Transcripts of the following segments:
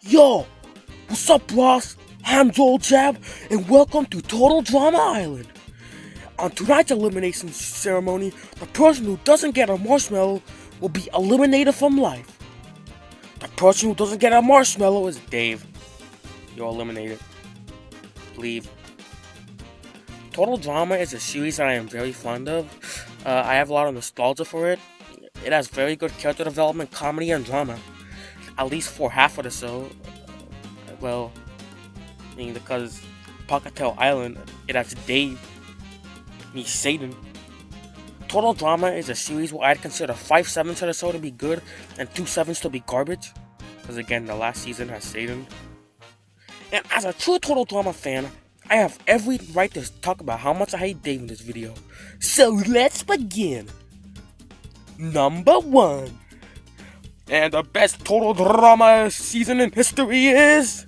Yo, what's up, Ross? I'm Joel Jab, and welcome to Total Drama Island. On tonight's elimination ceremony, the person who doesn't get a marshmallow will be eliminated from life. The person who doesn't get a marshmallow is Dave. You're eliminated. Leave. Total Drama is a series that I am very fond of. I have a lot of nostalgia for it. It has very good character development, comedy, and drama. At least for half of the show. Well, I mean, because Pockettail Island, it has Dave. He's Satan. Total Drama is a series where I'd consider 5 7s of the show to be good and 2 7s to be garbage. Because again, the last season has Satan. And as a true Total Drama fan, I have every right to talk about how much I hate Dave in this video. So let's begin. Number 1. And the best Total Drama season in history is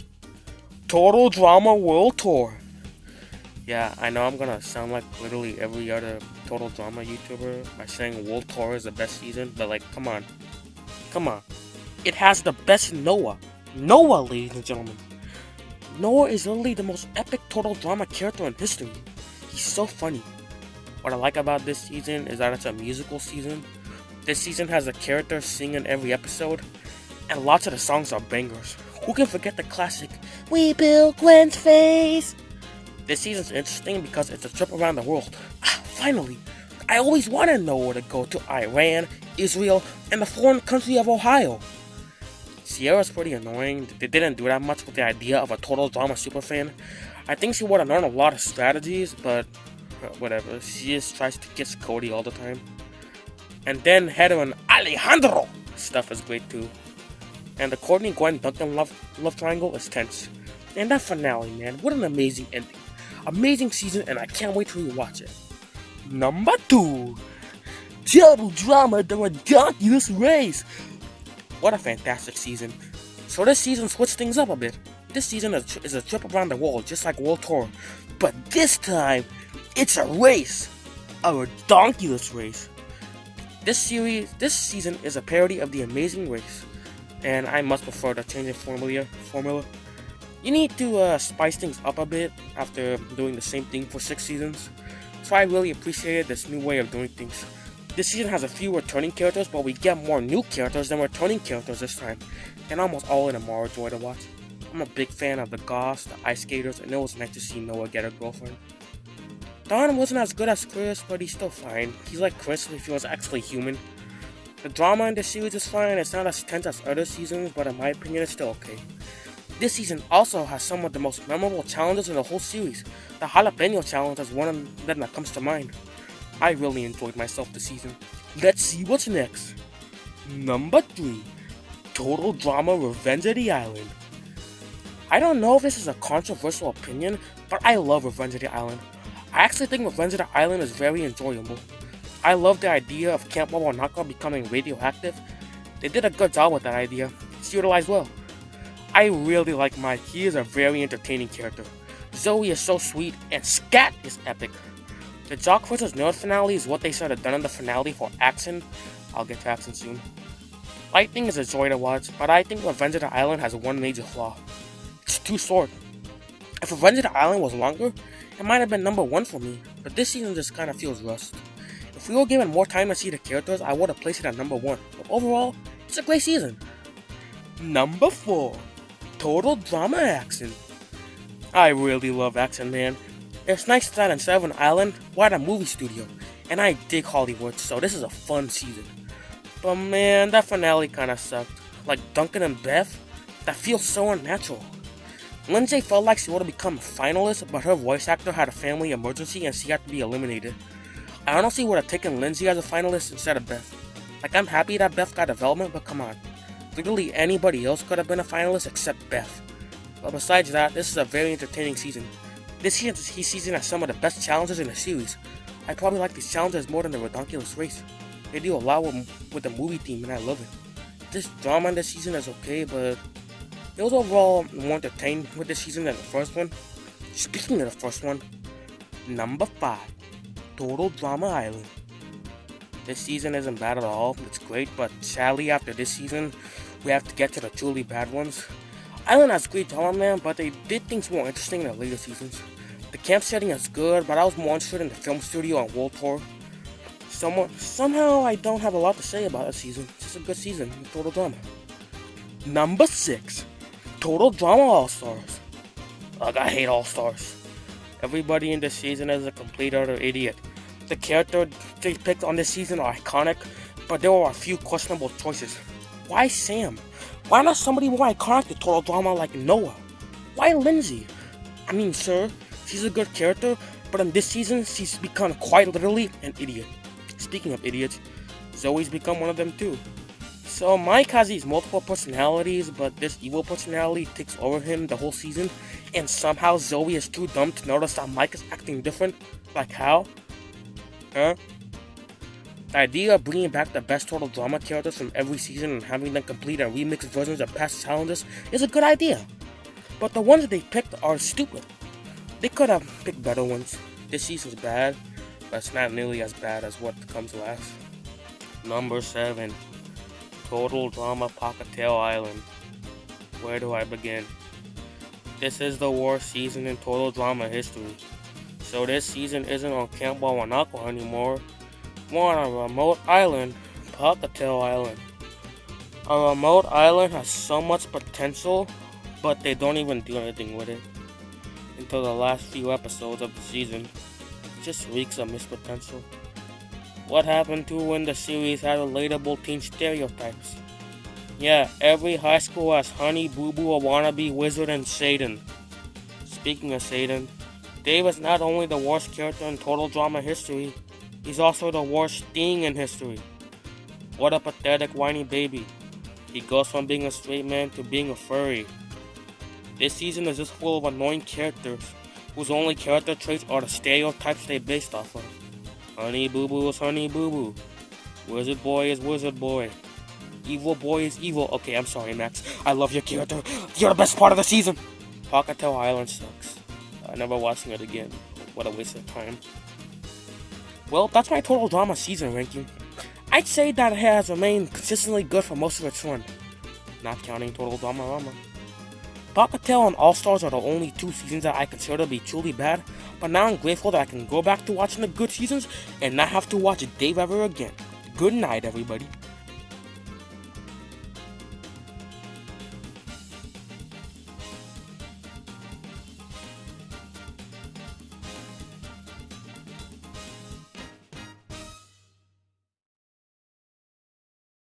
Total Drama World Tour. Yeah, I know I'm gonna sound like literally every other Total Drama YouTuber by saying World Tour is the best season, but like, come on. It has the best Noah. Noah, ladies and gentlemen. Noah is literally the most epic Total Drama character in history. He's so funny. What I like about this season is that it's a musical season. This season has a character singing every episode, and lots of the songs are bangers. Who can forget the classic, "We built Gwen's face"? This season's interesting because it's a trip around the world. Finally! I always wanted to know where to go to Iran, Israel, and the foreign country of Ohio. Sierra's pretty annoying. They didn't do that much with the idea of a Total Drama superfan. I think she would have learned a lot of strategies, but whatever. She just tries to kiss Cody all the time. And then Heather and Alejandro stuff is great too. And the Courtney, Gwen, Duncan love triangle is tense. And that finale, man, what an amazing ending. Amazing season, and I can't wait to rewatch it. Number 2. Total Drama, the Ridiculous Race. What a fantastic season. So this season switched things up a bit. This season is a trip around the world, just like World Tour. But this time, it's a race. A ridiculous race. This season is a parody of The Amazing Race, and I much prefer the change in formula. You need to spice things up a bit after doing the same thing for 6 seasons, so I really appreciated this new way of doing things. This season has a few returning characters, but we get more new characters than returning characters this time, and almost all of them are a joy to watch. I'm a big fan of the Goths, the Ice Skaters, and it was nice to see Noah get a girlfriend. Don wasn't as good as Chris, but he's still fine. He's like Chris if he was actually human. The drama in this series is fine. It's not as tense as other seasons, but in my opinion, it's still okay. This season also has some of the most memorable challenges in the whole series. The Jalapeno Challenge is one of them that comes to mind. I really enjoyed myself this season. Let's see what's next. Number 3. Total Drama Revenge of the Island. I don't know if this is a controversial opinion, but I love Revenge of the Island. I actually think Revenge of the Island is very enjoyable. I love the idea of Camp Wawanaka becoming radioactive. They did a good job with that idea. It's utilized well. I really like Mike. He is a very entertaining character. Zoe is so sweet, and Scat is epic. The Jock vs. Nerd finale is what they should have done in the finale for Axon. I'll get to Axon soon. Lightning is a joy to watch, but I think Revenge of the Island has one major flaw. It's too short. If Revenge of the Island was longer, it might have been number 1 for me, but this season just kind of feels rushed. If we were given more time to see the characters, I would have placed it at number 1, but overall, it's a great season. Number 4. Total Drama Action. I really love Action, man. It's nice that instead of an island, we're at a movie studio, and I dig Hollywood, so this is a fun season. But man, that finale kinda sucked. Like Duncan and Beth, that feels so unnatural. Lindsay felt like she would have become a finalist, but her voice actor had a family emergency and she had to be eliminated. I honestly would have taken Lindsay as a finalist instead of Beth. Like, I'm happy that Beth got development, but come on. Literally anybody else could have been a finalist except Beth. But besides that, this is a very entertaining season. This season has some of the best challenges in the series. I probably like these challenges more than the Ridiculous Race. They do a lot with the movie theme, and I love it. This drama in this season is okay, but it was overall more entertained with this season than the first one. Speaking of the first one, number 5, Total Drama Island. This season isn't bad at all, it's great, but sadly after this season, we have to get to the truly bad ones. Island has great drama, man, but they did things more interesting in the later seasons. The camp setting is good, but I was more interested in the film studio and world tour. Somehow I don't have a lot to say about this season. It's just a good season with Total Drama. Number 6. Total Drama All-Stars. Ugh, I hate All-Stars. Everybody in this season is a complete utter idiot. The characters they picked on this season are iconic, but there were a few questionable choices. Why Sam? Why not somebody more iconic to Total Drama like Noah? Why Lindsay? I mean, sir, she's a good character, but in this season, she's become quite literally an idiot. Speaking of idiots, Zoe's become one of them too. So Mike has these multiple personalities, but this evil personality takes over him the whole season, and somehow Zoe is too dumb to notice that Mike is acting different. Like how? Huh? The idea of bringing back the best Total Drama characters from every season and having them complete and remixed versions of past challenges is a good idea. But the ones that they picked are stupid. They could have picked better ones. This season's bad, but it's not nearly as bad as what comes last. Number 7. Total Drama Pahkitew Island. Where do I begin? This is the worst season in Total Drama history. So this season isn't on Camp Wawanakwa anymore. We're on a remote island, Pahkitew Island. A remote island has so much potential, but they don't even do anything with it. Until the last few episodes of the season. It just reeks of missed potential. What happened to when the series had relatable teen stereotypes? Yeah, every high school has Honey, Boo Boo, a wannabe wizard, and Satan. Speaking of Satan, Dave is not only the worst character in Total Drama history, he's also the worst thing in history. What a pathetic whiny baby. He goes from being a straight man to being a furry. This season is just full of annoying characters, whose only character traits are the stereotypes they based off of. Honey Boo Boo is Honey Boo Boo. Wizard Boy is Wizard Boy. Evil Boy is evil. Okay, I'm sorry, Max. I love your character. You're the best part of the season. Pahkitew Island sucks. I'm never watching it again. What a waste of time. Well, that's my Total Drama season ranking. I'd say that it has remained consistently good for most of its run. Not counting Total Drama Rama. Pahkitew and All-Stars are the only 2 seasons that I consider to be truly bad, but now I'm grateful that I can go back to watching the good seasons and not have to watch Dave ever again. Good night, everybody.